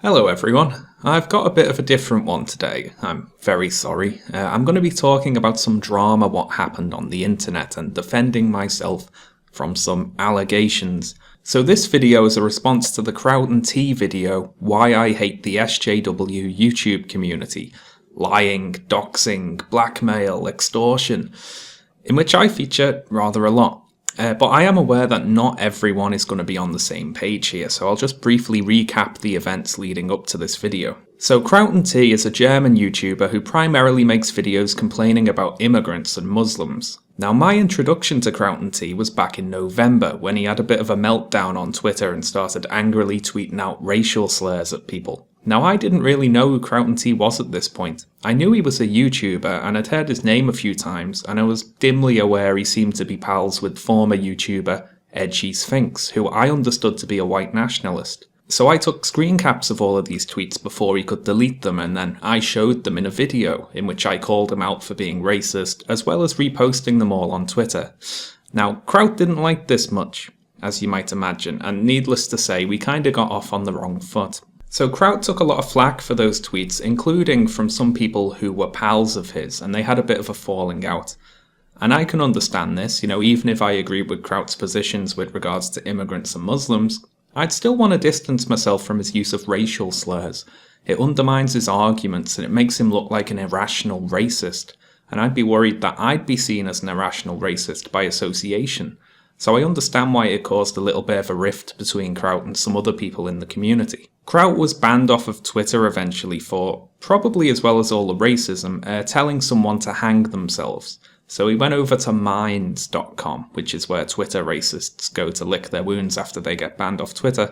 Hello everyone, I've got a bit of a different one today. I'm very sorry. I'm going to be talking about some drama what happened on the internet and defending myself from some allegations. So this video is a response to the Kraut and Tea video, Why I Hate the SJW YouTube Community. Lying, doxing, blackmail, extortion, in which I feature rather a lot. But I am aware that not everyone is going to be on the same page here, so I'll just briefly recap the events leading up to this video. So Kraut and Tea is a German YouTuber who primarily makes videos complaining about immigrants and Muslims. Now my introduction to Kraut and Tea was back in November, when he had a bit of a meltdown on Twitter and started angrily tweeting out racial slurs at people. Now I didn't really know who Kraut and Tea was at this point. I knew he was a YouTuber and I'd heard his name a few times, and I was dimly aware he seemed to be pals with former YouTuber Edgy Sphinx, who I understood to be a white nationalist. So I took screen caps of all of these tweets before he could delete them, and then I showed them in a video in which I called him out for being racist, as well as reposting them all on Twitter. Now Kraut didn't like this much, as you might imagine, and needless to say we kinda got off on the wrong foot. So Kraut took a lot of flack for those tweets, including from some people who were pals of his, and they had a bit of a falling out. And I can understand this, even if I agreed with Kraut's positions with regards to immigrants and Muslims, I'd still want to distance myself from his use of racial slurs. It undermines his arguments and it makes him look like an irrational racist, and I'd be worried that I'd be seen as an irrational racist by association. So I understand why it caused a little bit of a rift between Kraut and some other people in the community. Kraut was banned off of Twitter eventually for, probably as well as all the racism, telling someone to hang themselves. So he went over to minds.com, which is where Twitter racists go to lick their wounds after they get banned off Twitter.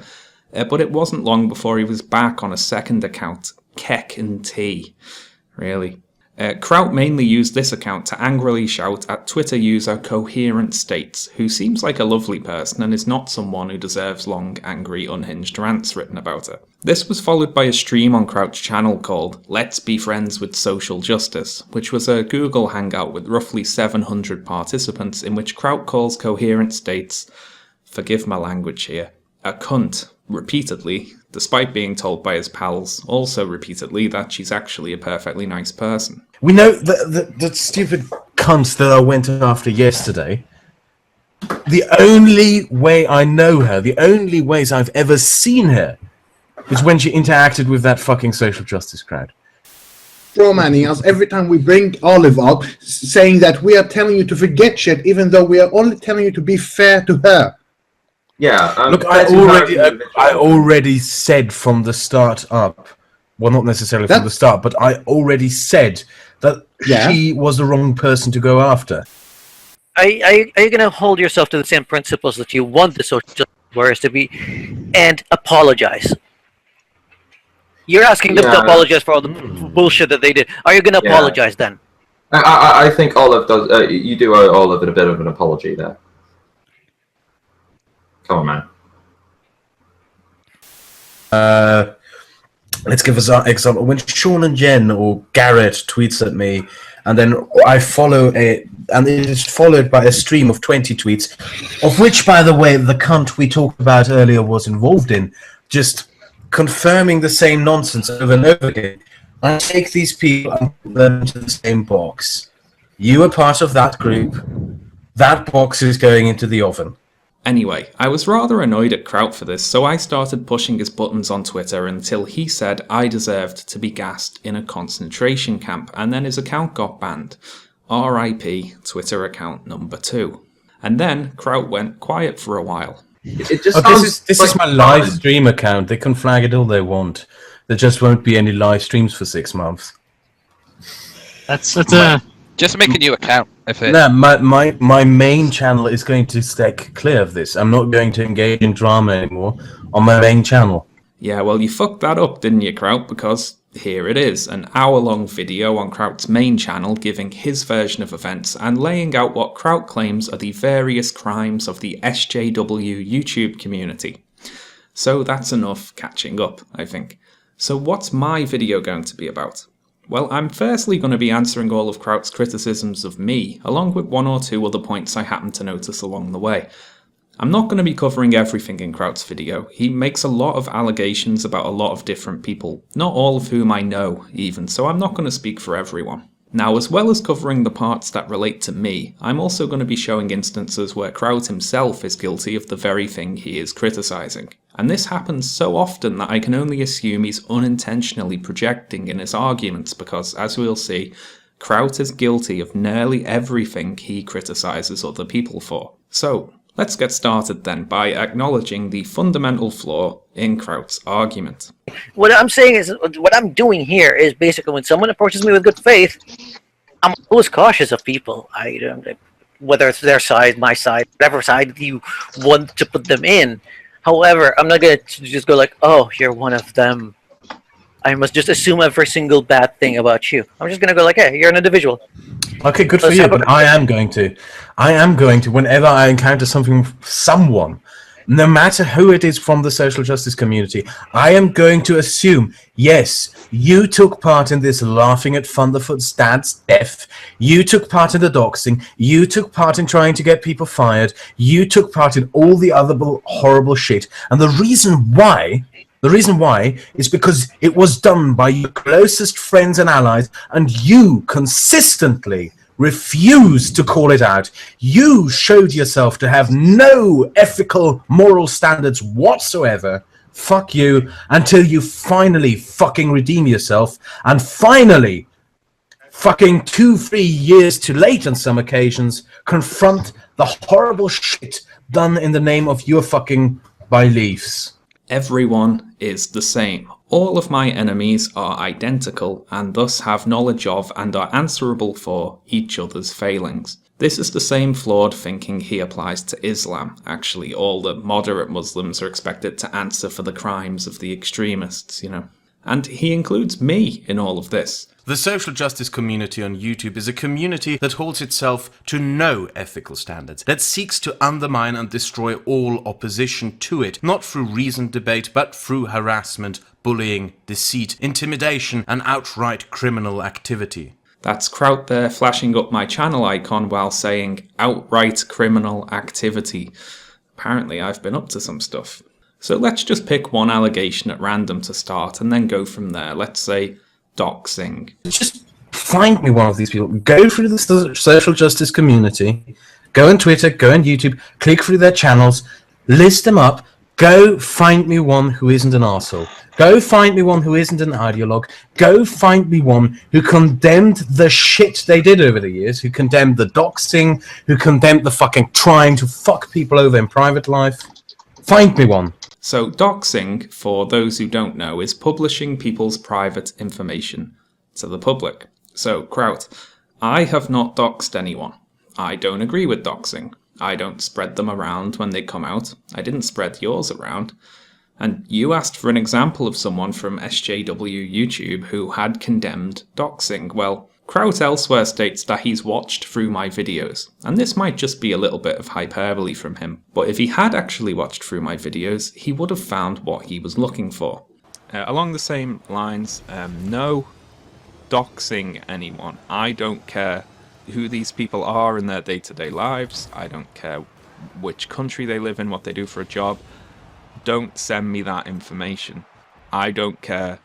But it wasn't long before he was back on a second account, Kraut and Tea. Really. Kraut mainly used this account to angrily shout at Twitter user Coherent States, who seems like a lovely person and is not someone who deserves long, angry, unhinged rants written about her. This was followed by a stream on Kraut's channel called Let's Be Friends with Social Justice, which was a Google Hangout with roughly 700 participants in which Kraut calls Coherent States, forgive my language here, a cunt, repeatedly, despite being told by his pals also repeatedly that she's actually a perfectly nice person. We know the stupid cunt that I went after yesterday. The only way I know her, the only ways I've ever seen her, is when she interacted with that fucking social justice crowd. Strawmanning us every time we bring Olive up, saying that we are telling you to forget shit, even though we are only telling you to be fair to her. Yeah. Look, I already said from the start up, well, not necessarily from the start, but I already said that she was the wrong person to go after. Are you going to hold yourself to the same principles that you want the social justice warriors to be, and apologize? You're asking them to apologize for all the bullshit that they did. Are you going to apologize then? I think Olive does. You do owe Olive a bit of an apology there. Come on, man. Let's give us an example. When Shaun and Jen or Garrett tweets at me, and then I follow it, and it is followed by a stream of 20 tweets, of which, by the way, the cunt we talked about earlier was involved in, just confirming the same nonsense over and over again. I take these people and put them into the same box. You are part of that group. That box is going into the oven. Anyway, I was rather annoyed at Kraut for this, so I started pushing his buttons on Twitter until he said I deserved to be gassed in a concentration camp, and then his account got banned. RIP Twitter account number 2. And then Kraut went quiet for a while. This is my live stream account. They can flag it all they want. There just won't be any live streams for 6 months. Just make a new account. No, my main channel is going to stay clear of this. I'm not going to engage in drama anymore on my main channel. Yeah, well, you fucked that up, didn't you, Kraut? Because here it is, an hour-long video on Kraut's main channel giving his version of events and laying out what Kraut claims are the various crimes of the SJW YouTube community. So that's enough catching up, I think. So what's my video going to be about? Well, I'm firstly going to be answering all of Kraut's criticisms of me, along with one or two other points I happen to notice along the way. I'm not going to be covering everything in Kraut's video. He makes a lot of allegations about a lot of different people, not all of whom I know even, so I'm not going to speak for everyone. Now, as well as covering the parts that relate to me, I'm also going to be showing instances where Kraut himself is guilty of the very thing he is criticising. And this happens so often that I can only assume he's unintentionally projecting in his arguments because, as we'll see, Kraut is guilty of nearly everything he criticises other people for. So, let's get started then by acknowledging the fundamental flaw in Kraut's argument. What I'm saying is, what I'm doing here is basically when someone approaches me with good faith, I'm always cautious of people. I don't, whether it's their side, my side, whatever side you want to put them in. However, I'm not going to just go like, oh, you're one of them. I must just assume every single bad thing about you. I'm just going to go like, hey, you're an individual. Okay, good for you, but I am going to. Whenever I encounter someone, no matter who it is from the social justice community, I am going to assume, yes, you took part in this laughing at Thunderfoot's dad's death, you took part in the doxing, you took part in trying to get people fired, you took part in all the other horrible shit, and the reason why is because it was done by your closest friends and allies, and you consistently refused to call it out. You showed yourself to have no ethical, moral standards whatsoever. Fuck you, until you finally fucking redeem yourself, and finally, fucking 2-3 years too late on some occasions, confront the horrible shit done in the name of your fucking beliefs. Everyone is the same. All of my enemies are identical and thus have knowledge of and are answerable for each other's failings. This is the same flawed thinking he applies to Islam. Actually, all the moderate Muslims are expected to answer for the crimes of the extremists, And he includes me in all of this. The social justice community on YouTube is a community that holds itself to no ethical standards, that seeks to undermine and destroy all opposition to it, not through reasoned debate, but through harassment, bullying, deceit, intimidation, and outright criminal activity. That's Kraut there flashing up my channel icon while saying outright criminal activity. Apparently I've been up to some stuff. So let's just pick one allegation at random to start and then go from there. Let's say doxing. Just find me one of these people. Go through the social justice community. Go on Twitter, go on YouTube, click through their channels, list them up. Go find me one who isn't an arsehole. Go find me one who isn't an ideologue. Go find me one who condemned the shit they did over the years, who condemned the doxing, who condemned the fucking trying to fuck people over in private life. Find me one. So doxing, for those who don't know, is publishing people's private information to the public. So, Kraut, I have not doxed anyone. I don't agree with doxing. I don't spread them around when they come out. I didn't spread yours around. And you asked for an example of someone from SJW YouTube who had condemned doxing. Well, Kraut elsewhere states that he's watched through my videos, and this might just be a little bit of hyperbole from him, but if he had actually watched through my videos, he would have found what he was looking for. Along the same lines, no doxing anyone. I don't care who these people are in their day-to-day lives. I don't care which country they live in, what they do for a job. Don't send me that information. I don't care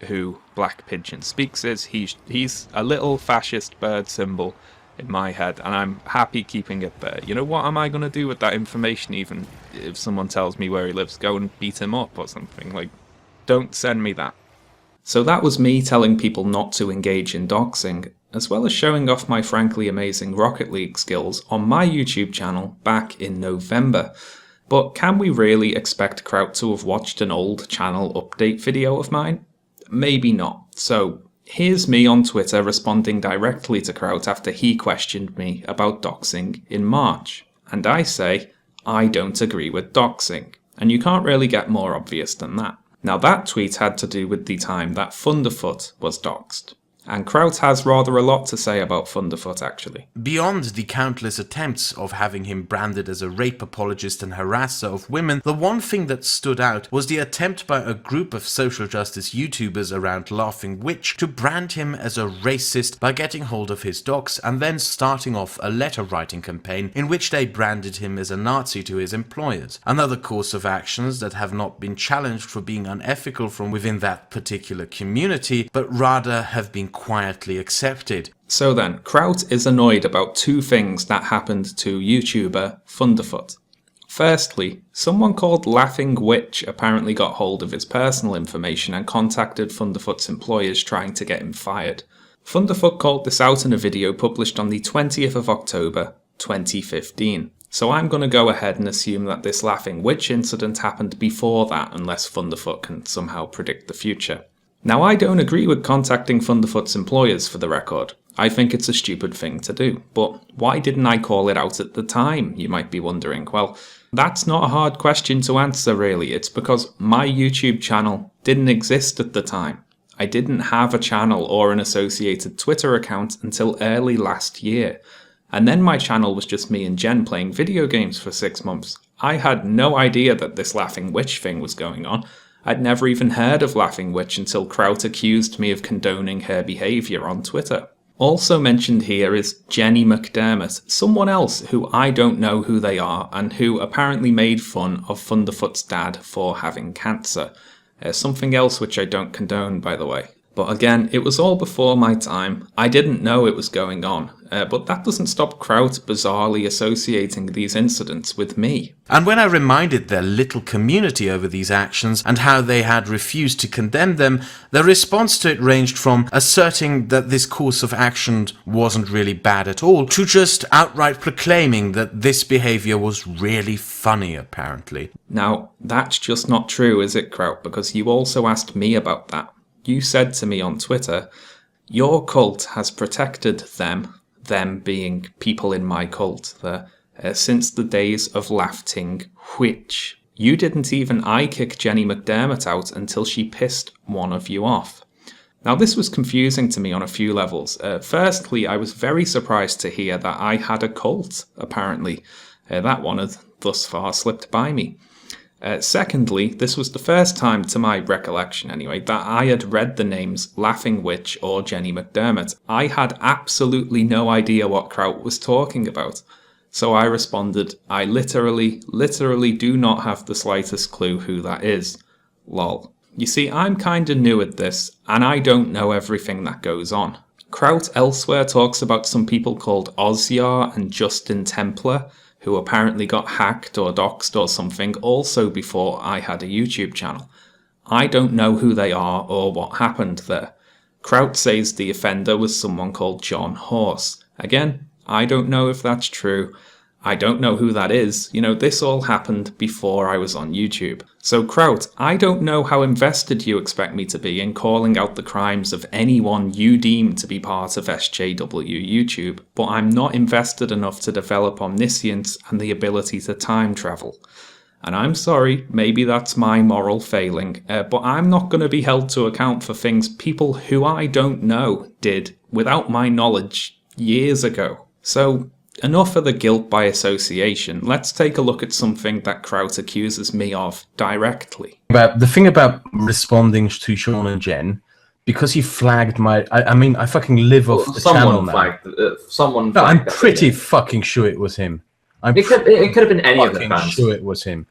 who Black Pigeon Speaks is. He's a little fascist bird symbol in my head, and I'm happy keeping it there. You know, what am I going to do with that information even if someone tells me where he lives? Go and beat him up or something? Like, don't send me that. So that was me telling people not to engage in doxing, as well as showing off my frankly amazing Rocket League skills on my YouTube channel back in November. But can we really expect Kraut to have watched an old channel update video of mine? Maybe not. So here's me on Twitter responding directly to Kraut after he questioned me about doxing in March. And I say, I don't agree with doxing. And you can't really get more obvious than that. Now that tweet had to do with the time that Thunderfoot was doxed. And Kraut has rather a lot to say about Thunderfoot, actually. Beyond the countless attempts of having him branded as a rape apologist and harasser of women, the one thing that stood out was the attempt by a group of social justice YouTubers around Laughing Witch to brand him as a racist by getting hold of his docs and then starting off a letter-writing campaign in which they branded him as a Nazi to his employers. Another course of actions that have not been challenged for being unethical from within that particular community, but rather have been quietly accepted. So then, Kraut is annoyed about two things that happened to YouTuber Thunderfoot. Firstly, someone called Laughing Witch apparently got hold of his personal information and contacted Thunderfoot's employers trying to get him fired. Thunderfoot called this out in a video published on the 20th of October 2015. So I'm going to go ahead and assume that this Laughing Witch incident happened before that, unless Thunderfoot can somehow predict the future. Now, I don't agree with contacting Thunderfoot's employers, for the record. I think it's a stupid thing to do. But why didn't I call it out at the time, you might be wondering? Well, that's not a hard question to answer, really. It's because my YouTube channel didn't exist at the time. I didn't have a channel or an associated Twitter account until early last year. And then my channel was just me and Jen playing video games for 6 months. I had no idea that this Laughing Witch thing was going on. I'd never even heard of Laughing Witch until Kraut accused me of condoning her behaviour on Twitter. Also mentioned here is Jenny McDermott, someone else who I don't know who they are and who apparently made fun of Thunderfoot's dad for having cancer. Something else which I don't condone, by the way. But again, it was all before my time. I didn't know it was going on. But that doesn't stop Kraut bizarrely associating these incidents with me. And when I reminded their little community over these actions and how they had refused to condemn them, their response to it ranged from asserting that this course of action wasn't really bad at all, to just outright proclaiming that this behaviour was really funny, apparently. Now, that's just not true, is it, Kraut? Because you also asked me about that. You said to me on Twitter, your cult has protected them being people in my cult, since the days of Laughing Witch. You didn't even kick Jenny McDermott out until she pissed one of you off. Now, this was confusing to me on a few levels. Firstly, I was very surprised to hear that I had a cult, apparently. That one had thus far slipped by me. Secondly, this was the first time, to my recollection anyway, that I had read the names Laughing Witch or Jenny McDermott. I had absolutely no idea what Kraut was talking about. So I responded, I literally do not have the slightest clue who that is. Lol. You see, I'm kinda new at this, and I don't know everything that goes on. Kraut elsewhere talks about some people called Ozyar and Justin Templar, who apparently got hacked or doxed or something also before I had a YouTube channel. I don't know who they are or what happened there. Kraut says the offender was someone called John Horse. Again, I don't know if that's true. I don't know who that is. You know, this all happened before I was on YouTube. So Kraut, I don't know how invested you expect me to be in calling out the crimes of anyone you deem to be part of SJW YouTube, but I'm not invested enough to develop omniscience and the ability to time travel. And I'm sorry, maybe that's my moral failing, but I'm not going to be held to account for things people who I don't know did without my knowledge years ago. So, enough of the guilt by association. Let's take a look at something that Kraut accuses me of directly. About the thing about responding to Shaun and Jen, because he flagged my... I mean, I fucking live off the channel now. Someone No, flagged I'm that pretty video. fucking sure it was him. It could have been any of the fucking fans. sure it was him.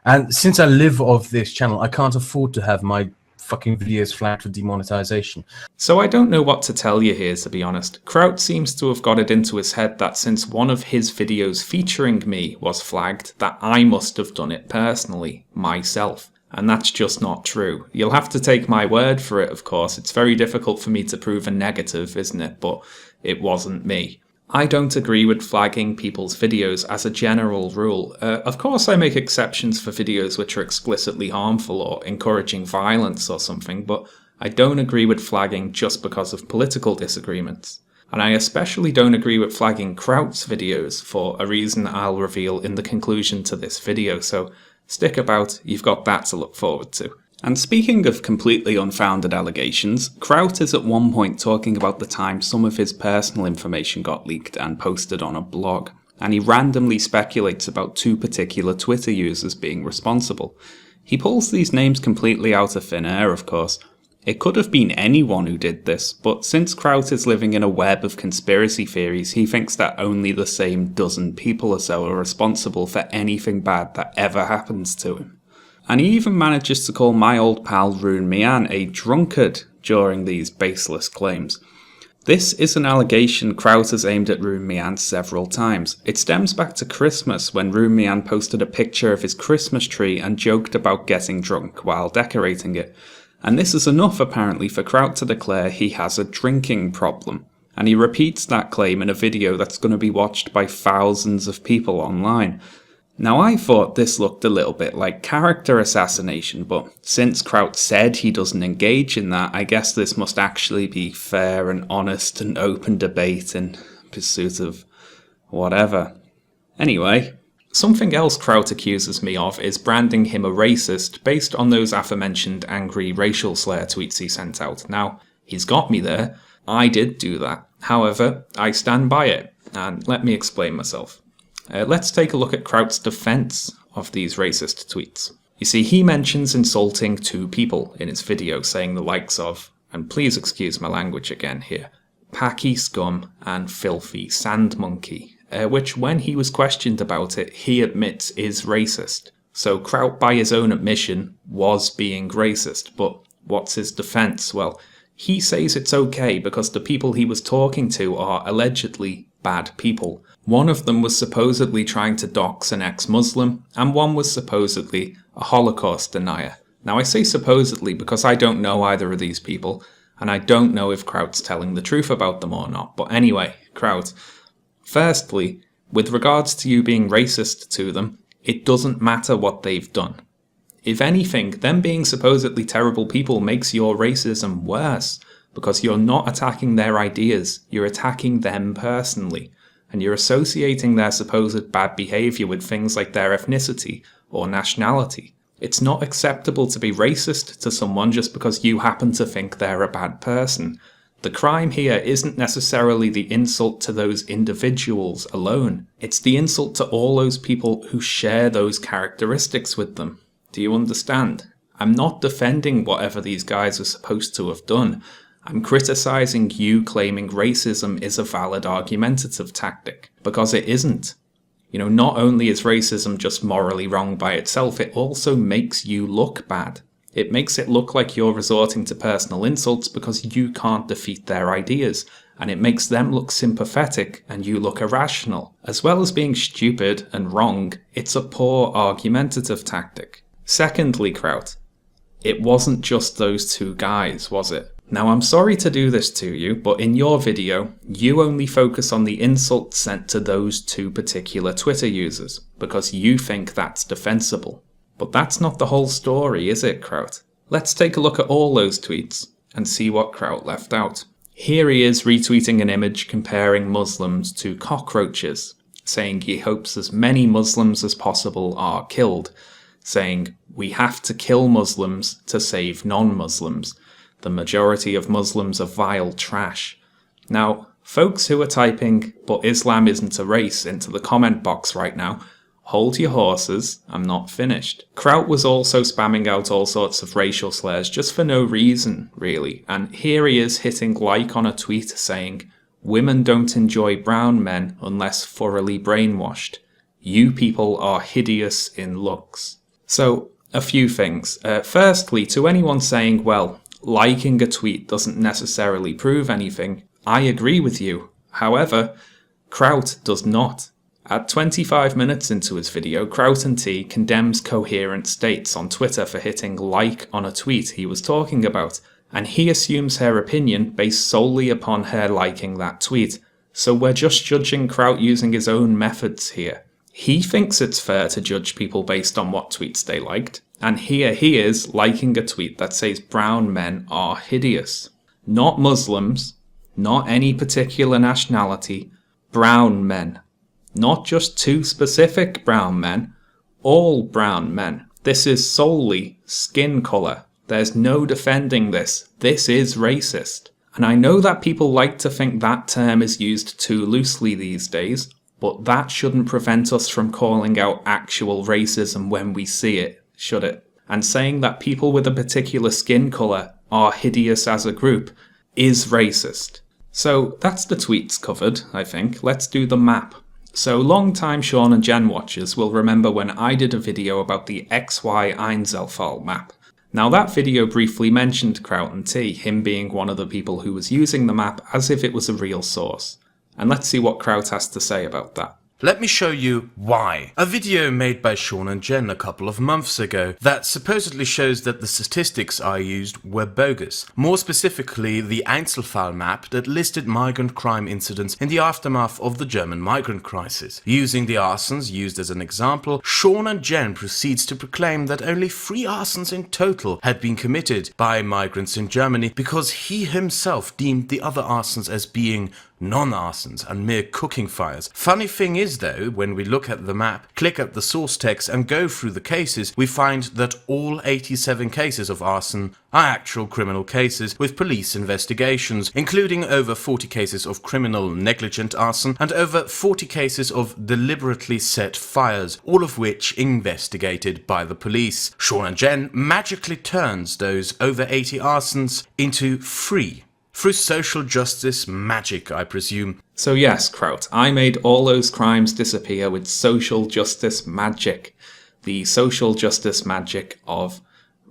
And since I live off this channel, I can't afford to have my fucking videos flagged for demonetization. So I don't know what to tell you here, to be honest. Kraut seems to have got it into his head that since one of his videos featuring me was flagged, that I must have done it personally, myself. And that's just not true. You'll have to take my word for it, of course. It's very difficult for me to prove a negative, isn't it? But it wasn't me. I don't agree with flagging people's videos as a general rule. Of course I make exceptions for videos which are explicitly harmful or encouraging violence or something, but I don't agree with flagging just because of political disagreements. And I especially don't agree with flagging Kraut's videos for a reason I'll reveal in the conclusion to this video, so stick about, you've got that to look forward to. And speaking of completely unfounded allegations, Kraut is at one point talking about the time some of his personal information got leaked and posted on a blog, and he randomly speculates about 2 particular Twitter users being responsible. He pulls these names completely out of thin air, of course. It could have been anyone who did this, but since Kraut is living in a web of conspiracy theories, he thinks that only the same dozen people or so are responsible for anything bad that ever happens to him. And he even manages to call my old pal Rune Mian a drunkard during these baseless claims. This is an allegation Kraut has aimed at Rune Mian several times. It stems back to Christmas when Rune Mian posted a picture of his Christmas tree and joked about getting drunk while decorating it. And this is enough apparently for Kraut to declare he has a drinking problem. And he repeats that claim in a video that's going to be watched by thousands of people online. Now I thought this looked a little bit like character assassination, but since Kraut said he doesn't engage in that, I guess this must actually be fair and honest and open debate in pursuit of whatever. Anyway, something else Kraut accuses me of is branding him a racist based on those aforementioned angry racial slur tweets he sent out. Now, he's got me there. I did do that. However, I stand by it, and let me explain myself. Let's take a look at Kraut's defense of these racist tweets. You see, he mentions insulting 2 people in his video, saying the likes of, and please excuse my language again here, packy scum and filthy sand monkey, which when he was questioned about it, he admits is racist. So Kraut, by his own admission, was being racist, but what's his defense? Well, he says it's okay because the people he was talking to are allegedly bad people. One of them was supposedly trying to dox an ex-Muslim, and one was supposedly a Holocaust denier. Now I say supposedly because I don't know either of these people, and I don't know if Kraut's telling the truth about them or not. But anyway, Kraut, firstly, with regards to you being racist to them, it doesn't matter what they've done. If anything, them being supposedly terrible people makes your racism worse, because you're not attacking their ideas, you're attacking them personally. And you're associating their supposed bad behaviour with things like their ethnicity or nationality. It's not acceptable to be racist to someone just because you happen to think they're a bad person. The crime here isn't necessarily the insult to those individuals alone. It's the insult to all those people who share those characteristics with them. Do you understand? I'm not defending whatever these guys are supposed to have done. I'm criticising you claiming racism is a valid argumentative tactic, because it isn't. You know, not only is racism just morally wrong by itself, it also makes you look bad. It makes it look like you're resorting to personal insults because you can't defeat their ideas, and it makes them look sympathetic and you look irrational. As well as being stupid and wrong, it's a poor argumentative tactic. Secondly, Kraut, it wasn't just those 2 guys, was it? Now I'm sorry to do this to you, but in your video, you only focus on the insults sent to those 2 particular Twitter users, because you think that's defensible. But that's not the whole story, is it, Kraut? Let's take a look at all those tweets and see what Kraut left out. Here he is retweeting an image comparing Muslims to cockroaches, saying he hopes as many Muslims as possible are killed, saying, "We have to kill Muslims to save non-Muslims. The majority of Muslims are vile trash." Now, folks who are typing, "but Islam isn't a race," into the comment box right now, hold your horses, I'm not finished. Kraut was also spamming out all sorts of racial slurs just for no reason, really, and here he is hitting like on a tweet saying, "Women don't enjoy brown men unless thoroughly brainwashed. You people are hideous in looks." So, a few things. Firstly, to anyone saying, well, liking a tweet doesn't necessarily prove anything, I agree with you. However, Kraut does not. At 25 minutes into his video, Kraut and Tea condemns coherent states on Twitter for hitting like on a tweet he was talking about, and he assumes her opinion based solely upon her liking that tweet. So we're just judging Kraut using his own methods here. He thinks it's fair to judge people based on what tweets they liked, and here he is liking a tweet that says brown men are hideous. Not Muslims, not any particular nationality, brown men. Not just 2 specific brown men, all brown men. This is solely skin colour. There's no defending this. This is racist. And I know that people like to think that term is used too loosely these days, but that shouldn't prevent us from calling out actual racism when we see it, should it? And saying that people with a particular skin colour are hideous as a group is racist. So that's the tweets covered, I think. Let's do the map. So long-time Shaun and Jen watchers will remember when I did a video about the XY Einzelfall map. Now that video briefly mentioned Kraut and Tea, him being one of the people who was using the map as if it was a real source. And let's see what Kraut has to say about that. Let me show you why. A video made by Shaun and Jen a couple of months ago that supposedly shows that the statistics I used were bogus. More specifically, the Einzelfall map that listed migrant crime incidents in the aftermath of the German migrant crisis. Using the arsons used as an example, Shaun and Jen proceeds to proclaim that only 3 arsons in total had been committed by migrants in Germany because he himself deemed the other arsons as being non-arsons and mere cooking fires. Funny thing is though, when we look at the map, click at the source text and go through the cases, we find that all 87 cases of arson are actual criminal cases with police investigations, including over 40 cases of criminal negligent arson and over 40 cases of deliberately set fires, all of which investigated by the police. Shaun and Jen magically turns those over 80 arsons into 3. Through social justice magic, I presume. So yes, Kraut, I made all those crimes disappear with social justice magic. The social justice magic of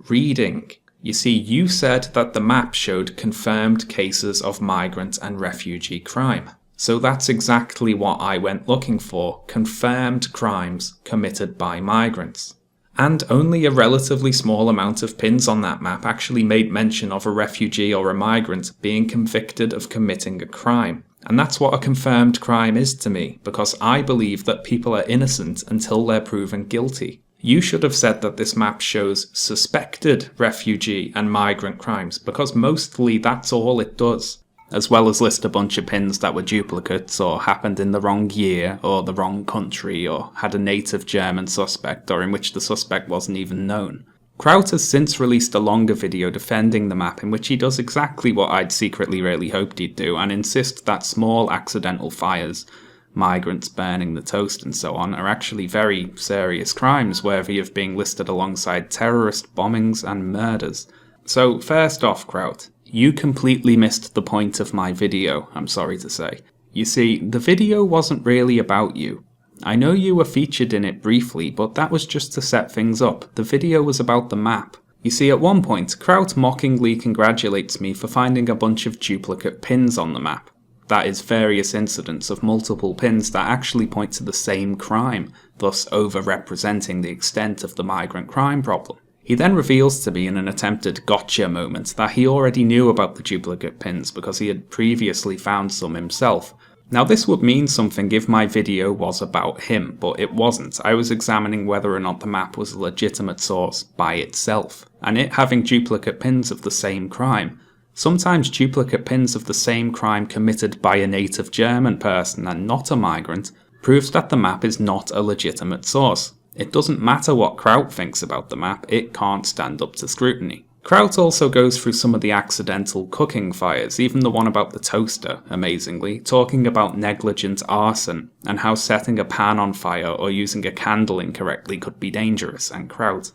reading. You see, you said that the map showed confirmed cases of migrant and refugee crime. So that's exactly what I went looking for, confirmed crimes committed by migrants. And only a relatively small amount of pins on that map actually made mention of a refugee or a migrant being convicted of committing a crime. And that's what a confirmed crime is to me, because I believe that people are innocent until they're proven guilty. You should have said that this map shows suspected refugee and migrant crimes, because mostly that's all it does. As well as list a bunch of pins that were duplicates or happened in the wrong year or the wrong country or had a native German suspect or in which the suspect wasn't even known. Kraut has since released a longer video defending the map in which he does exactly what I'd secretly really hoped he'd do and insist that small accidental fires, migrants burning the toast and so on, are actually very serious crimes worthy of being listed alongside terrorist bombings and murders. So first off, Kraut, you completely missed the point of my video, I'm sorry to say. You see, the video wasn't really about you. I know you were featured in it briefly, but that was just to set things up. The video was about the map. You see, at one point, Kraut mockingly congratulates me for finding a bunch of duplicate pins on the map. That is various incidents of multiple pins that actually point to the same crime, thus over-representing the extent of the migrant crime problem. He then reveals to me in an attempted gotcha moment that he already knew about the duplicate pins because he had previously found some himself. Now this would mean something if my video was about him, but it wasn't. I was examining whether or not the map was a legitimate source by itself, and it having duplicate pins of the same crime. Sometimes duplicate pins of the same crime committed by a native German person and not a migrant proves that the map is not a legitimate source. It doesn't matter what Kraut thinks about the map, it can't stand up to scrutiny. Kraut also goes through some of the accidental cooking fires, even the one about the toaster, amazingly, talking about negligent arson, and how setting a pan on fire or using a candle incorrectly could be dangerous, and Kraut,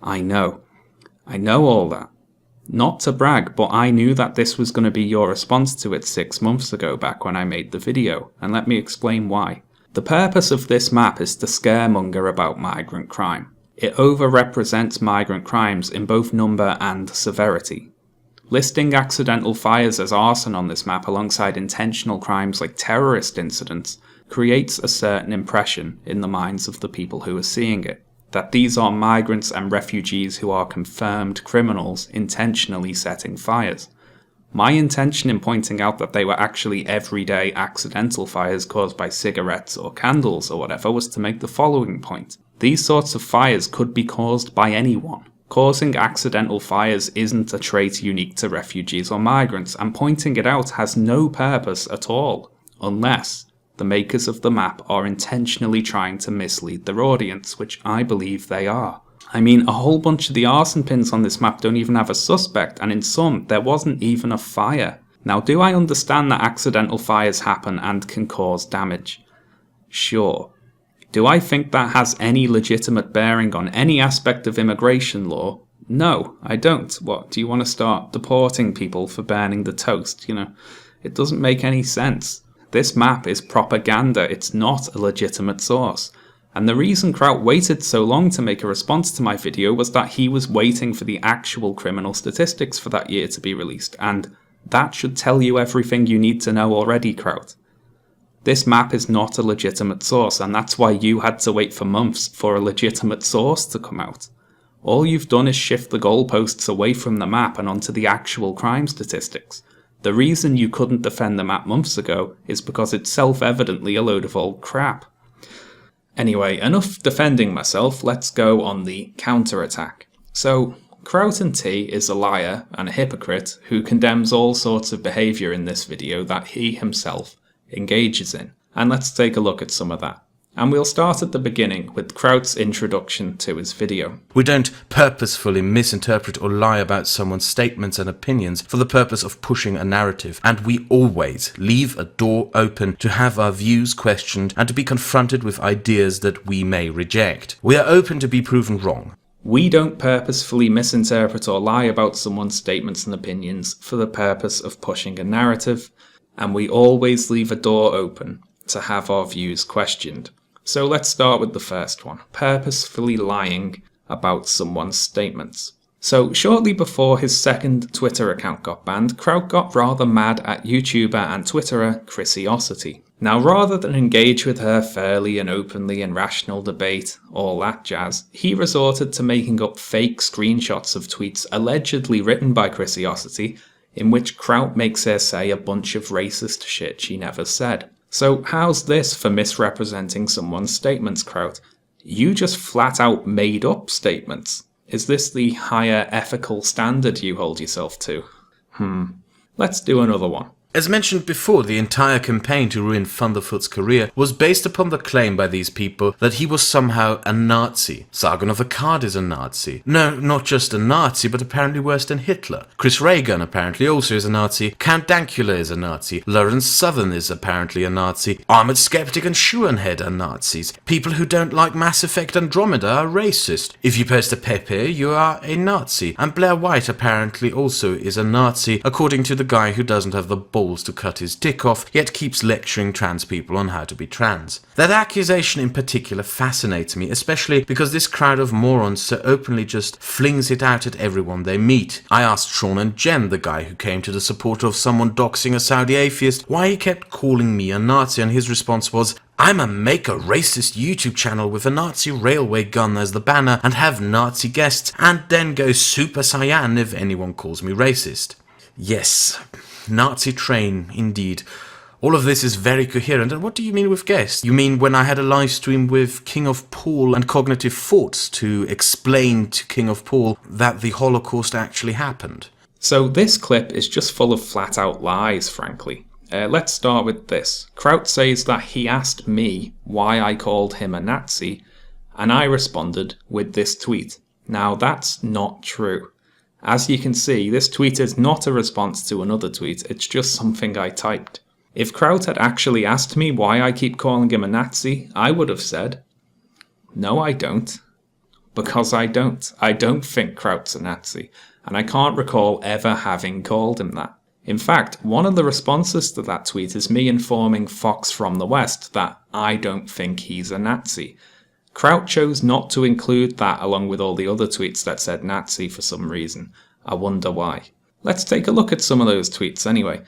I know all that. Not to brag, but I knew that this was going to be your response to it 6 months ago back when I made the video, and let me explain why. The purpose of this map is to scaremonger about migrant crime. It over-represents migrant crimes in both number and severity. Listing accidental fires as arson on this map alongside intentional crimes like terrorist incidents creates a certain impression in the minds of the people who are seeing it, that these are migrants and refugees who are confirmed criminals intentionally setting fires. My intention in pointing out that they were actually everyday accidental fires caused by cigarettes or candles or whatever was to make the following point. These sorts of fires could be caused by anyone. Causing accidental fires isn't a trait unique to refugees or migrants, and pointing it out has no purpose at all, unless the makers of the map are intentionally trying to mislead their audience, which I believe they are. I mean, a whole bunch of the arson pins on this map don't even have a suspect, and in some, there wasn't even a fire. Now, do I understand that accidental fires happen and can cause damage? Sure. Do I think that has any legitimate bearing on any aspect of immigration law? No, I don't. What, do you want to start deporting people for burning the toast? It doesn't make any sense. This map is propaganda, it's not a legitimate source. And the reason Kraut waited so long to make a response to my video was that he was waiting for the actual criminal statistics for that year to be released, and that should tell you everything you need to know already, Kraut. This map is not a legitimate source, and that's why you had to wait for months for a legitimate source to come out. All you've done is shift the goalposts away from the map and onto the actual crime statistics. The reason you couldn't defend the map months ago is because it's self-evidently a load of old crap. Anyway, enough defending myself, let's go on the counter-attack. So, Kraut and Tea is a liar and a hypocrite who condemns all sorts of behaviour in this video that he himself engages in. And let's take a look at some of that. And we'll start at the beginning with Kraut's introduction to his video. We don't purposefully misinterpret or lie about someone's statements and opinions for the purpose of pushing a narrative, and we always leave a door open to have our views questioned and to be confronted with ideas that we may reject. We are open to be proven wrong. We don't purposefully misinterpret or lie about someone's statements and opinions for the purpose of pushing a narrative, and we always leave a door open to have our views questioned. So let's start with the first one, purposefully lying about someone's statements. So shortly before his second Twitter account got banned, Kraut got rather mad at YouTuber and Twitterer Crissiosity. Now, rather than engage with her fairly and openly in rational debate, all that jazz, he resorted to making up fake screenshots of tweets allegedly written by Crissiosity, in which Kraut makes her say a bunch of racist shit she never said. So how's this for misrepresenting someone's statements, Kraut? You just flat out made up statements. Is this the higher ethical standard you hold yourself to? Let's do another one. As mentioned before, the entire campaign to ruin Thunderfoot's career was based upon the claim by these people that he was somehow a Nazi. Sargon of Akkad is a Nazi. No, not just a Nazi, but apparently worse than Hitler. Chris Reagan apparently also is a Nazi. Count Dankula is a Nazi. Lawrence Southern is apparently a Nazi. Armored Skeptic and Shoenhead are Nazis. People who don't like Mass Effect Andromeda are racist. If you post a Pepe, you are a Nazi. And Blair White apparently also is a Nazi, according to the guy who doesn't have the balls to cut his dick off, yet keeps lecturing trans people on how to be trans. That accusation in particular fascinates me, especially because this crowd of morons so openly just flings it out at everyone they meet. I asked Shaun and Jen, the guy who came to the support of someone doxing a Saudi atheist, why he kept calling me a Nazi, and his response was, I'm a make a racist YouTube channel with a Nazi railway gun as the banner and have Nazi guests, and then go Super Saiyan if anyone calls me racist. Yes, Nazi train, indeed. All of this is very coherent. And what do you mean with guests? You mean when I had a live stream with King of Paul and Cognitive Thoughts to explain to King of Paul that the Holocaust actually happened? So this clip is just full of flat out lies, frankly. Let's start with this. Kraut says that he asked me why I called him a Nazi, and I responded with this tweet. Now that's not true. As you can see, this tweet is not a response to another tweet, it's just something I typed. If Kraut had actually asked me why I keep calling him a Nazi, I would have said, no I don't. Because I don't. I don't think Kraut's a Nazi, and I can't recall ever having called him that. In fact, one of the responses to that tweet is me informing Fox from the West that I don't think he's a Nazi. Kraut chose not to include that along with all the other tweets that said Nazi for some reason. I wonder why. Let's take a look at some of those tweets anyway.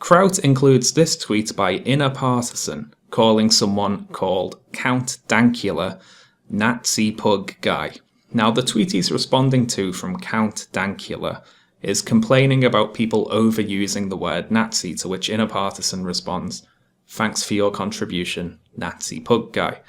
Kraut includes this tweet by Inner Partisan, calling someone called Count Dankula Nazi pug guy. Now the tweet he's responding to from Count Dankula is complaining about people overusing the word Nazi, to which Inner Partisan responds, thanks for your contribution, Nazi pug guy.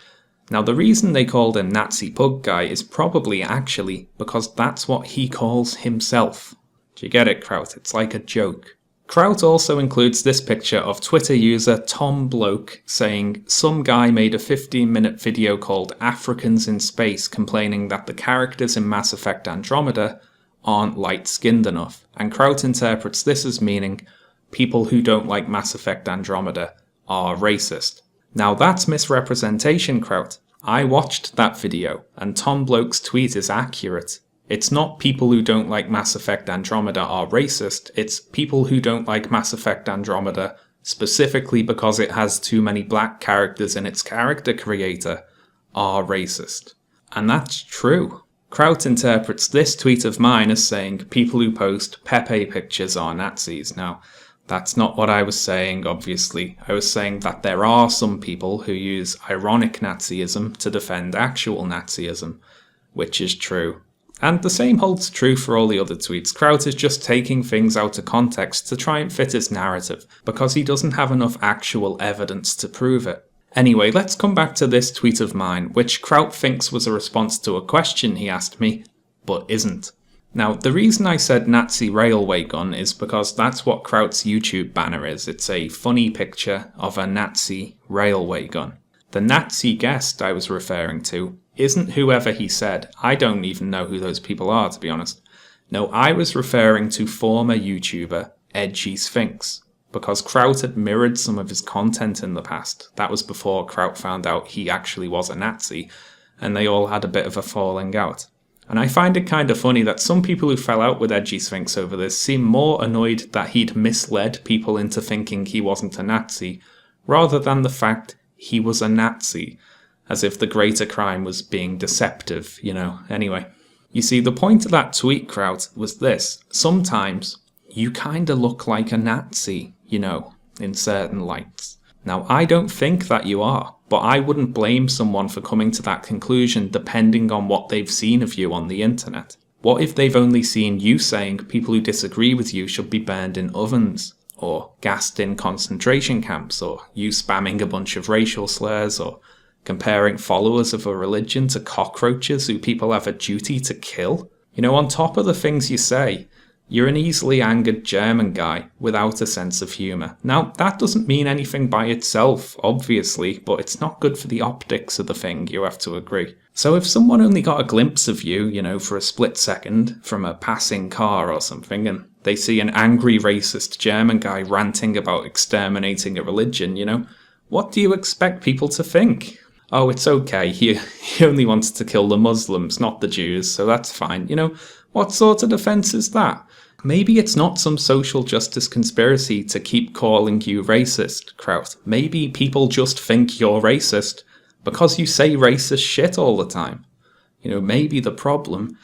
Now the reason they called him Nazi pug guy is probably actually because that's what he calls himself. Do you get it, Kraut? It's like a joke. Kraut also includes this picture of Twitter user Tom Bloke saying some guy made a 15-minute video called Africans in Space complaining that the characters in Mass Effect Andromeda aren't light-skinned enough, and Kraut interprets this as meaning people who don't like Mass Effect Andromeda are racist. Now that's misrepresentation, Kraut. I watched that video, and Tom Bloke's tweet is accurate. It's not people who don't like Mass Effect Andromeda are racist, it's people who don't like Mass Effect Andromeda specifically because it has too many black characters in its character creator are racist. And that's true. Kraut interprets this tweet of mine as saying people who post Pepe pictures are Nazis. Now, that's not what I was saying, obviously. I was saying that there are some people who use ironic Nazism to defend actual Nazism, which is true. And the same holds true for all the other tweets. Kraut is just taking things out of context to try and fit his narrative, because he doesn't have enough actual evidence to prove it. Anyway, let's come back to this tweet of mine, which Kraut thinks was a response to a question he asked me, but isn't. Now, the reason I said Nazi railway gun is because that's what Kraut's YouTube banner is. It's a funny picture of a Nazi railway gun. The Nazi guest I was referring to isn't whoever he said. I don't even know who those people are, to be honest. No, I was referring to former YouTuber Edgy Sphinx, because Kraut had mirrored some of his content in the past. That was before Kraut found out he actually was a Nazi, and they all had a bit of a falling out. And I find it kind of funny that some people who fell out with Edgy Sphinx over this seem more annoyed that he'd misled people into thinking he wasn't a Nazi, rather than the fact he was a Nazi, as if the greater crime was being deceptive, you know. Anyway, you see, the point of that tweet, Kraut, was this. Sometimes you kinda look like a Nazi, you know, in certain lights. Now, I don't think that you are, but I wouldn't blame someone for coming to that conclusion depending on what they've seen of you on the internet. What if they've only seen you saying people who disagree with you should be burned in ovens, or gassed in concentration camps, or you spamming a bunch of racial slurs, or comparing followers of a religion to cockroaches who people have a duty to kill? You know, on top of the things you say, you're an easily angered German guy without a sense of humour. Now, that doesn't mean anything by itself, obviously, but it's not good for the optics of the thing, you have to agree. So if someone only got a glimpse of you, you know, for a split second, from a passing car or something, and they see an angry racist German guy ranting about exterminating a religion, you know, what do you expect people to think? Oh, it's okay, he only wants to kill the Muslims, not the Jews, so that's fine. You know, what sort of defence is that? Maybe it's not some social justice conspiracy to keep calling you racist, Kraut. Maybe people just think you're racist because you say racist shit all the time. You know, maybe the problem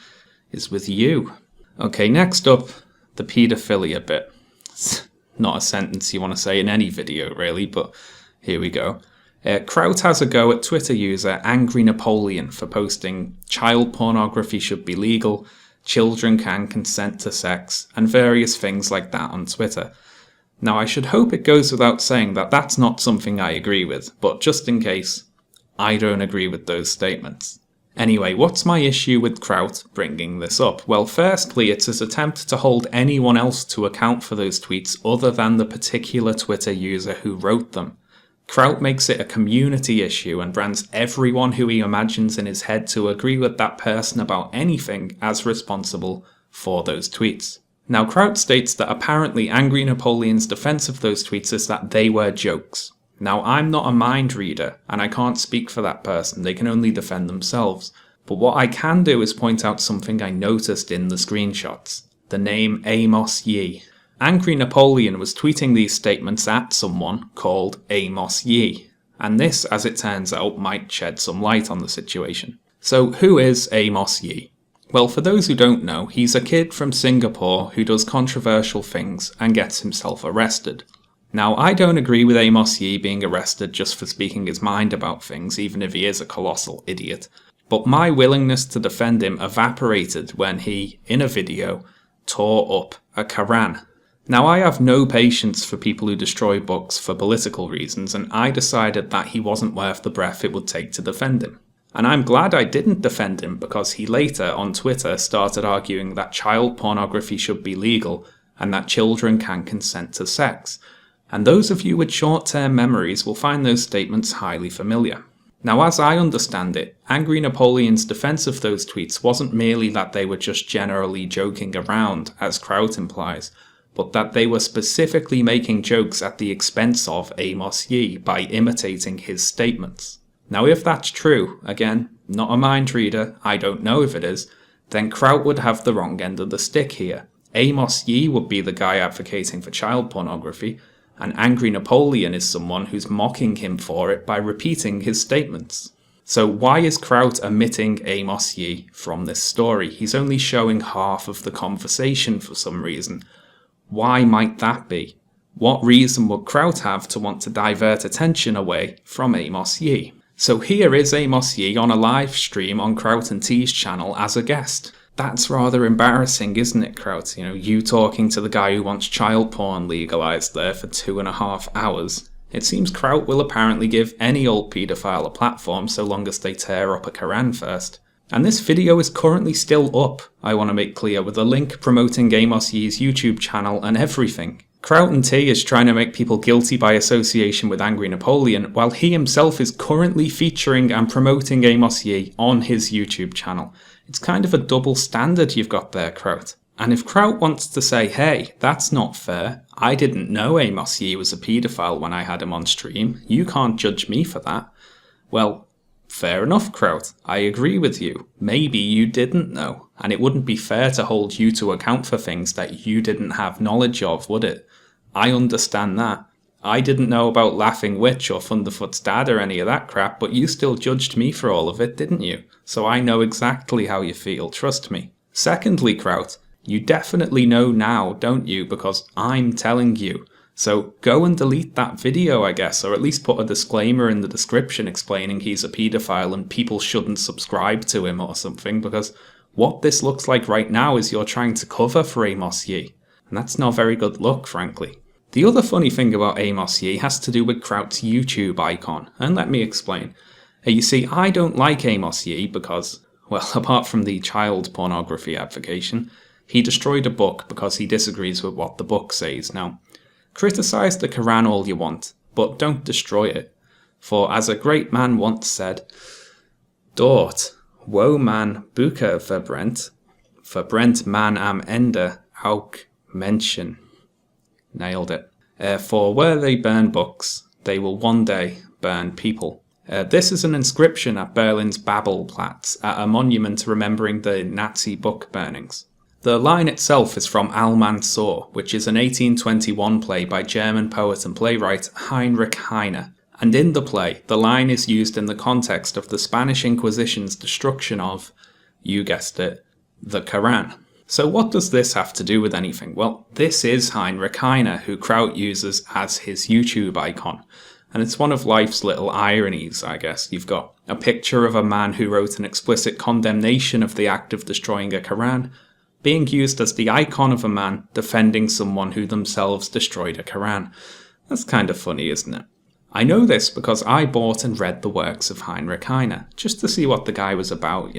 is with you. Okay, next up, the pedophilia bit. It's not a sentence you want to say in any video, really, but here we go. Kraut has a go at Twitter user Angry Napoleon for posting child pornography should be legal, children can consent to sex, and various things like that on Twitter. Now, I should hope it goes without saying that that's not something I agree with, but just in case, I don't agree with those statements. Anyway, what's my issue with Kraut bringing this up? Well, firstly, it's his attempt to hold anyone else to account for those tweets other than the particular Twitter user who wrote them. Kraut makes it a community issue and brands everyone who he imagines in his head to agree with that person about anything as responsible for those tweets. Now, Kraut states that apparently Angry Napoleon's defense of those tweets is that they were jokes. Now, I'm not a mind reader, and I can't speak for that person, they can only defend themselves. But what I can do is point out something I noticed in the screenshots. The name Amos Yee. Angry Napoleon was tweeting these statements at someone called Amos Yee, and this, as it turns out, might shed some light on the situation. So, who is Amos Yee? Well, for those who don't know, he's a kid from Singapore who does controversial things and gets himself arrested. Now, I don't agree with Amos Yee being arrested just for speaking his mind about things, even if he is a colossal idiot, but my willingness to defend him evaporated when he, in a video, tore up a Quran. Now, I have no patience for people who destroy books for political reasons, and I decided that he wasn't worth the breath it would take to defend him. And I'm glad I didn't defend him because he later, on Twitter, started arguing that child pornography should be legal and that children can consent to sex. And those of you with short-term memories will find those statements highly familiar. Now, as I understand it, Angry Napoleon's defense of those tweets wasn't merely that they were just generally joking around, as Kraut implies, but that they were specifically making jokes at the expense of Amos Yee by imitating his statements. Now, if that's true, again, not a mind reader, I don't know if it is, then Kraut would have the wrong end of the stick here. Amos Yee would be the guy advocating for child pornography, and Angry Napoleon is someone who's mocking him for it by repeating his statements. So why is Kraut omitting Amos Yee from this story? He's only showing half of the conversation for some reason. Why might that be? What reason would Kraut have to want to divert attention away from Amos Yee? So here is Amos Yee on a live stream on Kraut and Tea's channel as a guest. That's rather embarrassing, isn't it, Kraut? You talking to the guy who wants child porn legalised there for 2.5 hours. It seems Kraut will apparently give any old paedophile a platform so long as they tear up a Quran first. And this video is currently still up, I want to make clear, with a link promoting Amos Yee's YouTube channel and everything. Kraut and Tea is trying to make people guilty by association with Angry Napoleon, while he himself is currently featuring and promoting Amos Yee on his YouTube channel. It's kind of a double standard you've got there, Kraut. And if Kraut wants to say, hey, that's not fair, I didn't know Amos Yee was a paedophile when I had him on stream, you can't judge me for that. Well, fair enough, Kraut. I agree with you. Maybe you didn't know, and it wouldn't be fair to hold you to account for things that you didn't have knowledge of, would it? I understand that. I didn't know about Laughing Witch or Thunderfoot's dad or any of that crap, but you still judged me for all of it, didn't you? So I know exactly how you feel, trust me. Secondly, Kraut, you definitely know now, don't you, because I'm telling you. So go and delete that video, I guess, or at least put a disclaimer in the description explaining he's a paedophile and people shouldn't subscribe to him or something, because what this looks like right now is you're trying to cover for Amos Yee. And that's not very good luck, frankly. The other funny thing about Amos Yee has to do with Kraut's YouTube icon, and let me explain. You see, I don't like Amos Yee because, well, apart from the child pornography advocation, he destroyed a book because he disagrees with what the book says. Now, criticise the Quran all you want, but don't destroy it. For as a great man once said, Dort, wo man buka verbrent man am Ende auch Menschen. Nailed it. For where they burn books, they will one day burn people. This is an inscription at Berlin's Babelplatz, at a monument remembering the Nazi book burnings. The line itself is from Al-Mansur, which is an 1821 play by German poet and playwright Heinrich Heine. And in the play, the line is used in the context of the Spanish Inquisition's destruction of, you guessed it, the Quran. So what does this have to do with anything? Well, this is Heinrich Heine, who Kraut uses as his YouTube icon. And it's one of life's little ironies, I guess. You've got a picture of a man who wrote an explicit condemnation of the act of destroying a Quran, being used as the icon of a man defending someone who themselves destroyed a Quran. That's kind of funny, isn't it? I know this because I bought and read the works of Heinrich Heine, just to see what the guy was about,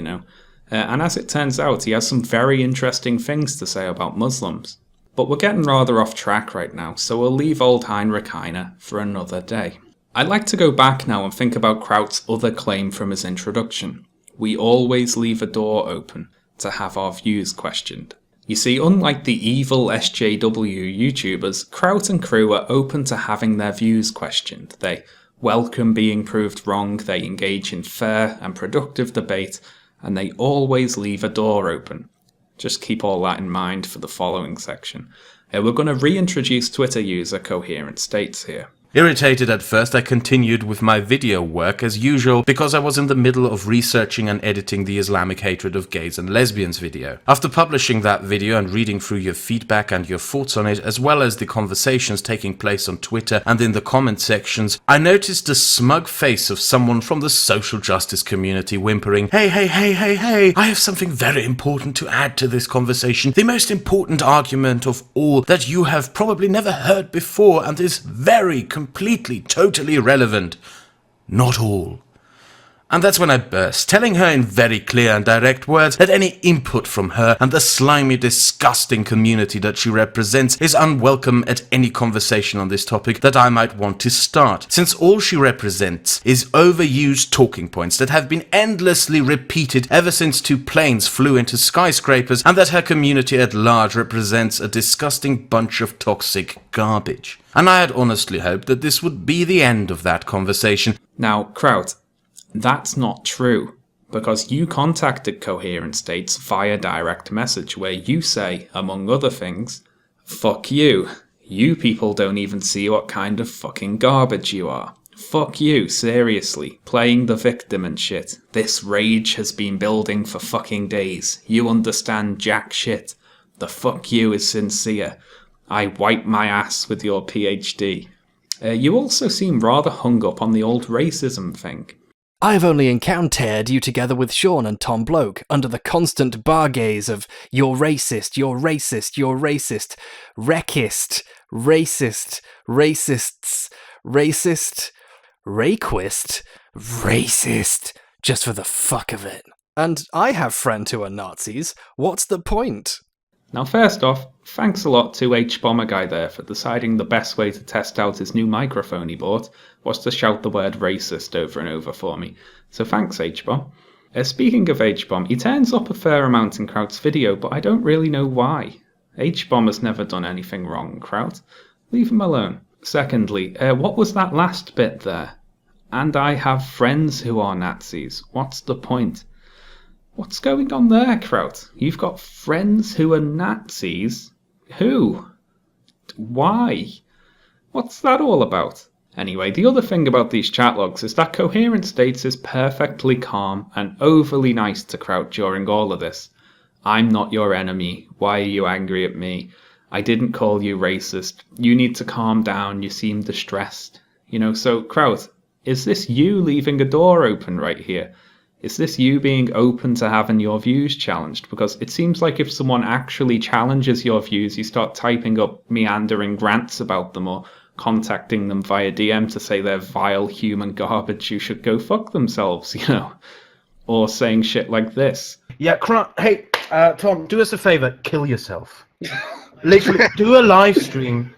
and as it turns out, he has some very interesting things to say about Muslims. But we're getting rather off track right now, so we'll leave old Heinrich Heine for another day. I'd like to go back now and think about Kraut's other claim from his introduction. We always leave a door open to have our views questioned. You see, unlike the evil SJW YouTubers, Kraut and crew are open to having their views questioned. They welcome being proved wrong, they engage in fair and productive debate, and they always leave a door open. Just keep all that in mind for the following section. We're going to reintroduce Twitter user Coherent States here. Irritated at first, I continued with my video work as usual because I was in the middle of researching and editing the Islamic hatred of gays and lesbians video. After publishing that video and reading through your feedback and your thoughts on it, as well as the conversations taking place on Twitter and in the comment sections, I noticed the smug face of someone from the social justice community whimpering, hey, I have something very important to add to this conversation. The most important argument of all that you have probably never heard before and is very completely, totally relevant. Not all. And that's when I burst, telling her in very clear and direct words that any input from her and the slimy, disgusting community that she represents is unwelcome at any conversation on this topic that I might want to start, since all she represents is overused talking points that have been endlessly repeated ever since 2 planes flew into skyscrapers, and that her community at large represents a disgusting bunch of toxic garbage. And I had honestly hoped that this would be the end of that conversation. Now, Kraut, that's not true, because you contacted Coherent States via direct message where you say, among other things, fuck you. You people don't even see what kind of fucking garbage you are. Fuck you, seriously. Playing the victim and shit. This rage has been building for fucking days. You understand jack shit. The fuck you is sincere. I wipe my ass with your PhD. You also seem rather hung up on the old racism thing. I've only encountered you together with Shaun and Tom Bloke under the constant bar gaze of you're racist, you're racist, you're racist, wreckist, racist, racists, racist, raquist, racist, just for the fuck of it. And I have friends who are Nazis. What's the point? Now first off, thanks a lot to H-Bomber Guy there for deciding the best way to test out his new microphone he bought was to shout the word racist over and over for me. So thanks H-Bomb. Speaking of H-Bomb, he turns up a fair amount in Kraut's video, but I don't really know why. H-Bomb has never done anything wrong, Kraut. Leave him alone. Secondly, what was that last bit there? And I have friends who are Nazis. What's the point? What's going on there, Kraut? You've got friends who are Nazis? Who? Why? What's that all about? Anyway, the other thing about these chat logs is that Coherent States is perfectly calm and overly nice to Kraut during all of this. I'm not your enemy. Why are you angry at me? I didn't call you racist. You need to calm down. You seem distressed. So Kraut, is this you leaving a door open right here? Is this you being open to having your views challenged? Because it seems like if someone actually challenges your views, you start typing up meandering rants about them or contacting them via DM to say they're vile human garbage who should go fuck themselves, Or saying shit like this. Yeah, hey, Tom, do us a favour, kill yourself. Literally, do a live stream,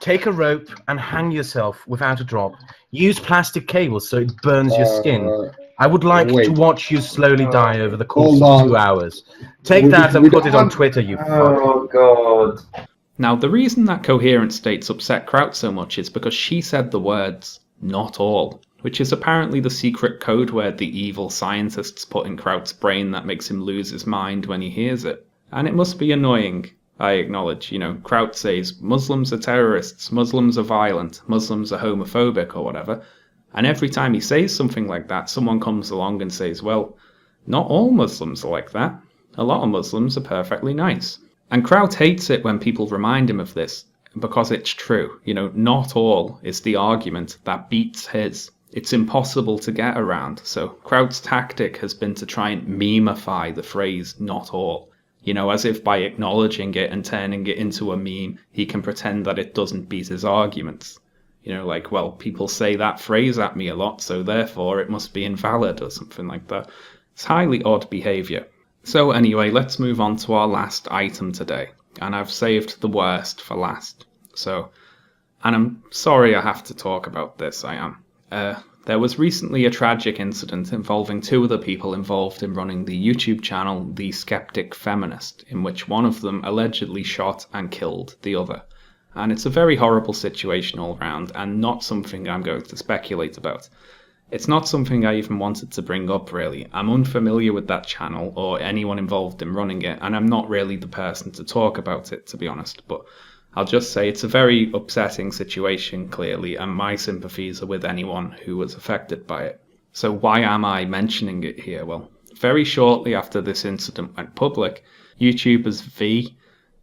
take a rope and hang yourself without a drop. Use plastic cables so it burns your skin. I would like to watch you slowly die over the course of 2 hours. Take that and put it on Twitter, you fuck. Oh, God. Now, the reason that Coherent States upset Kraut so much is because she said the words, not all, which is apparently the secret code word the evil scientists put in Kraut's brain that makes him lose his mind when he hears it. And it must be annoying, I acknowledge. Kraut says, Muslims are terrorists, Muslims are violent, Muslims are homophobic or whatever. And every time he says something like that, someone comes along and says, well, not all Muslims are like that. A lot of Muslims are perfectly nice. And Kraut hates it when people remind him of this, because it's true. Not all is the argument that beats his. It's impossible to get around. So Kraut's tactic has been to try and memify the phrase, not all. As if by acknowledging it and turning it into a meme, he can pretend that it doesn't beat his arguments. Well, people say that phrase at me a lot, so therefore it must be invalid or something like that. It's highly odd behaviour. So anyway, let's move on to our last item today. And I've saved the worst for last. And I'm sorry I have to talk about this, I am. There was recently a tragic incident involving 2 of the people involved in running the YouTube channel The Skeptic Feminist, in which one of them allegedly shot and killed the other. And it's a very horrible situation all round, and not something I'm going to speculate about. It's not something I even wanted to bring up, really. I'm unfamiliar with that channel, or anyone involved in running it, and I'm not really the person to talk about it, to be honest. But I'll just say it's a very upsetting situation, clearly, and my sympathies are with anyone who was affected by it. So why am I mentioning it here? Well, very shortly after this incident went public, YouTubers V,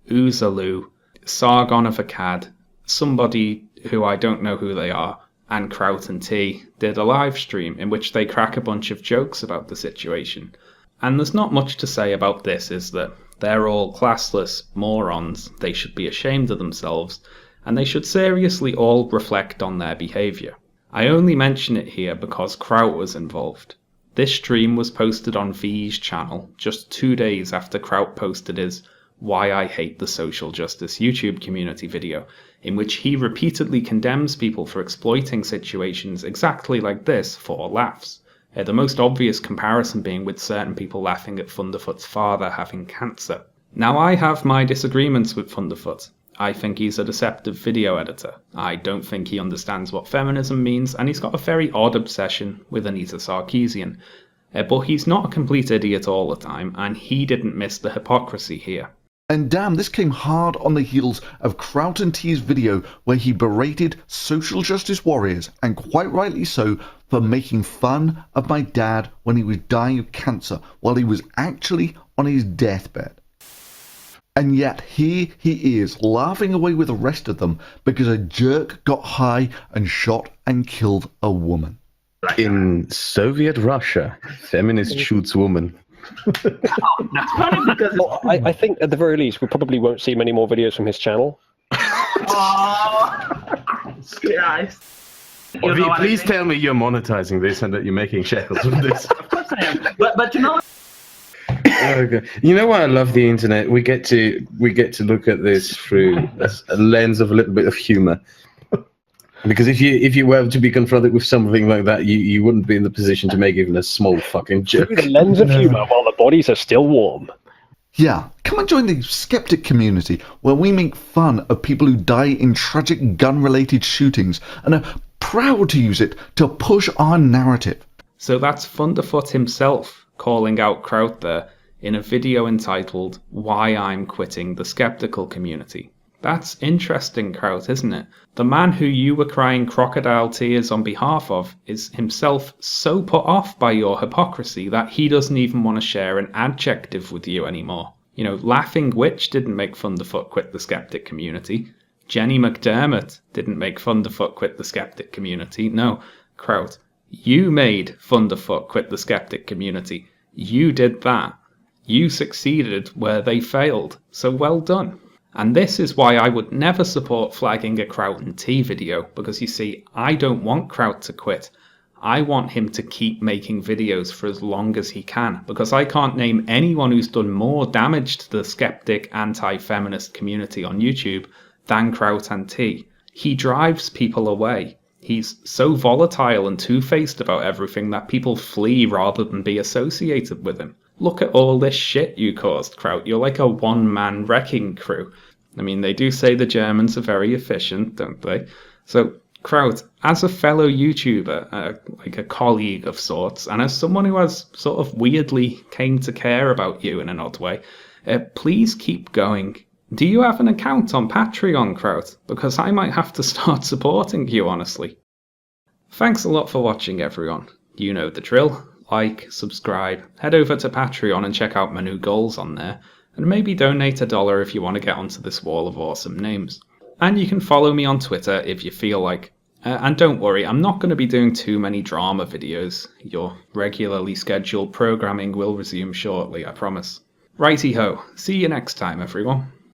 Oozaloo, Sargon of Akkad, somebody who I don't know who they are, and Kraut and Tea did a live stream in which they crack a bunch of jokes about the situation. And there's not much to say about this, is that they're all classless morons, they should be ashamed of themselves, and they should seriously all reflect on their behaviour. I only mention it here because Kraut was involved. This stream was posted on V's channel just 2 days after Kraut posted his Why I Hate the Social Justice YouTube community video, in which he repeatedly condemns people for exploiting situations exactly like this for laughs. The most obvious comparison being with certain people laughing at Thunderfoot's father having cancer. Now, I have my disagreements with Thunderfoot. I think he's a deceptive video editor. I don't think he understands what feminism means, and he's got a very odd obsession with Anita Sarkeesian. But he's not a complete idiot all the time, and he didn't miss the hypocrisy here. And damn, this came hard on the heels of Kraut and Tea's video where he berated social justice warriors, and quite rightly so, for making fun of my dad when he was dying of cancer while he was actually on his deathbed. And yet here he is, laughing away with the rest of them because a jerk got high and shot and killed a woman. In Soviet Russia, feminist shoots woman. Well, I think at the very least we probably won't see many more videos from his channel. Please tell me you're monetizing this and that you're making shekels from this. Of course I am. But you know what? Okay. You know why I love the internet? We get to look at this through a lens of a little bit of humor. Because if you were to be confronted with something like that, you wouldn't be in the position to make even a small fucking joke. Through the lens of humor while the bodies are still warm. Yeah, come and join the skeptic community where we make fun of people who die in tragic gun-related shootings and are proud to use it to push our narrative. So that's Thunderfoot himself calling out Kraut there in a video entitled Why I'm Quitting the Skeptical Community. That's interesting, Kraut, isn't it? The man who you were crying crocodile tears on behalf of is himself so put off by your hypocrisy that he doesn't even want to share an adjective with you anymore. You know, Laughing Witch didn't make Thunderfoot quit the skeptic community. Jenny McDermott didn't make Thunderfoot quit the skeptic community. No, Kraut, you made Thunderfoot quit the skeptic community. You did that. You succeeded where they failed. So well done. And this is why I would never support flagging a Kraut and Tea video, because you see, I don't want Kraut to quit. I want him to keep making videos for as long as he can, because I can't name anyone who's done more damage to the skeptic anti-feminist community on YouTube than Kraut and Tea. He drives people away. He's so volatile and two-faced about everything that people flee rather than be associated with him. Look at all this shit you caused, Kraut. You're like a one-man wrecking crew. I mean, they do say the Germans are very efficient, don't they? So, Kraut, as a fellow YouTuber, like a colleague of sorts, and as someone who has sort of weirdly came to care about you in an odd way, please keep going. Do you have an account on Patreon, Kraut? Because I might have to start supporting you, honestly. Thanks a lot for watching, everyone. You know the drill. Like, subscribe, head over to Patreon and check out my new goals on there, and maybe donate $1 if you want to get onto this wall of awesome names. And you can follow me on Twitter if you feel like. And don't worry, I'm not going to be doing too many drama videos. Your regularly scheduled programming will resume shortly, I promise. Righty ho, see you next time everyone.